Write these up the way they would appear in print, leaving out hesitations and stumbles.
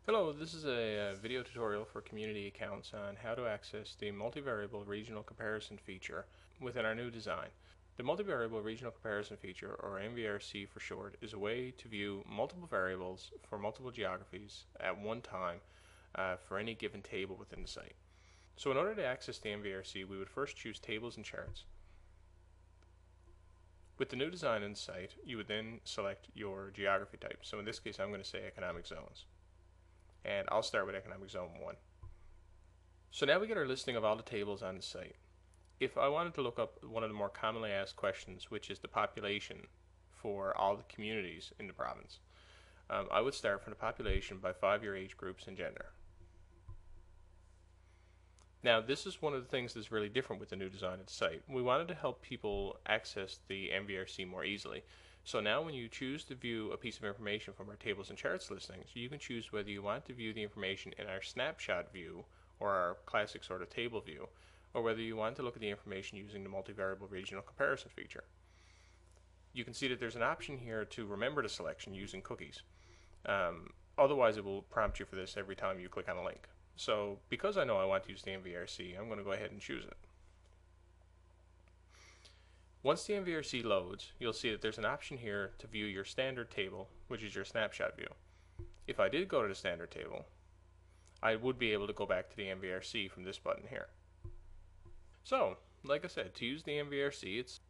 Hello, this is a video tutorial for community accounts on how to access the multivariable regional comparison feature within our new design. The multivariable regional comparison feature, or MVRC for short, is a way to view multiple variables for multiple geographies at one time for any given table within the site. So in order to access the MVRC, we would first choose tables and charts. With the new design in the site, you would then select your geography type. So in this case, I'm going to say economic zones. And I'll start with economic zone 1. So now we get our listing of all the tables on the site. If I wanted to look up one of the more commonly asked questions, which is the population for all the communities in the province, I would start from the population by 5-year age groups and gender. Now, this is one of the things that's really different with the new design of the site. We wanted to help people access the MVRC more easily. So now when you choose to view a piece of information from our tables and charts listings, you can choose whether you want to view the information in our snapshot view or our classic sort of table view, or whether you want to look at the information using the multivariable regional comparison feature. You can see that there's an option here to remember the selection using cookies. Otherwise, it will prompt you for this every time you click on a link. So because I know I want to use the MVRC, I'm going to go ahead and choose it. Once the MVRC loads, you'll see that there's an option here to view your standard table, which is your snapshot view. If I did go to the standard table, I would be able to go back to the MVRC from this button here. So, like I said, to use the MVRC,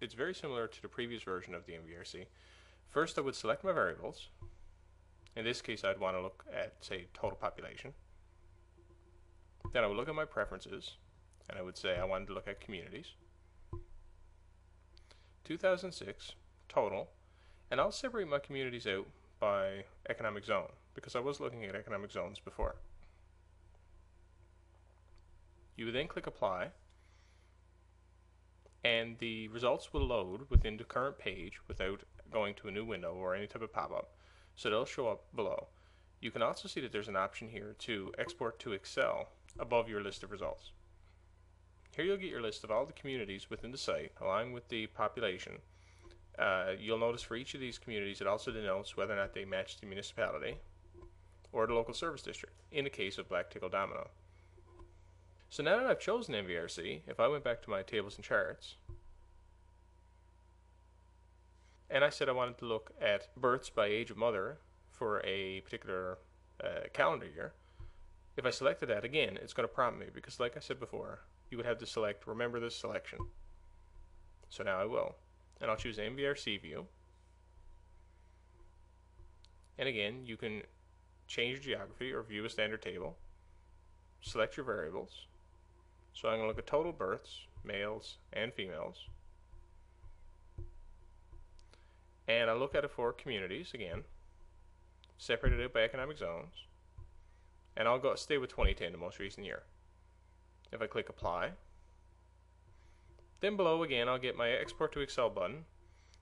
it's very similar to the previous version of the MVRC. First, I would select my variables. In this case, I'd want to look at, say, total population. Then I would look at my preferences, and I would say I wanted to look at communities. 2006, total, and I'll separate my communities out by economic zone, because I was looking at economic zones before. You would then click apply, and the results will load within the current page without going to a new window or any type of pop-up, so they'll show up below. You can also see that there's an option here to export to Excel above your list of results. Here you'll get your list of all the communities within the site along with the population. You'll notice for each of these communities it also denotes whether or not they match the municipality or the local service district in the case of Black Tickle Domino. So now that I've chosen MVRC, if I went back to my tables and charts and I said I wanted to look at births by age of mother for a particular calendar year, if I selected that again, it's going to prompt me because, like I said before, you would have to select remember this selection. So now I will. And I'll choose MVRC view. And again, you can change geography or view a standard table. Select your variables. So I'm going to look at total births, males and females. And I look at it for communities again, separated out by economic zones. And I'll stay with 2010, the most recent year. If I click apply, then below again I'll get my export to Excel button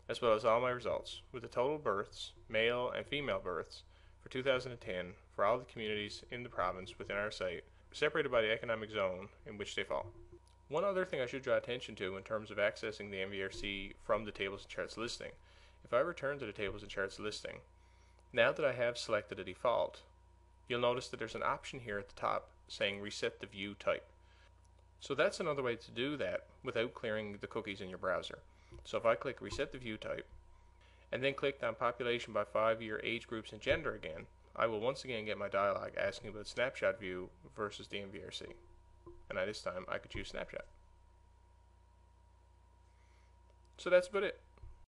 as well as all my results with the total births, male and female births for 2010 for all the communities in the province within our site, separated by the economic zone in which they fall. One other thing I should draw attention to in terms of accessing the MVRC from the tables and charts listing, if I return to the tables and charts listing, now that I have selected a default, you'll notice that there's an option here at the top saying reset the view type. So that's another way to do that without clearing the cookies in your browser. So if I click reset the view type and then clicked on population by 5-year age groups and gender again, I will once again get my dialog asking about snapshot view versus the MVRC. And at this time I could choose snapshot. So that's about it.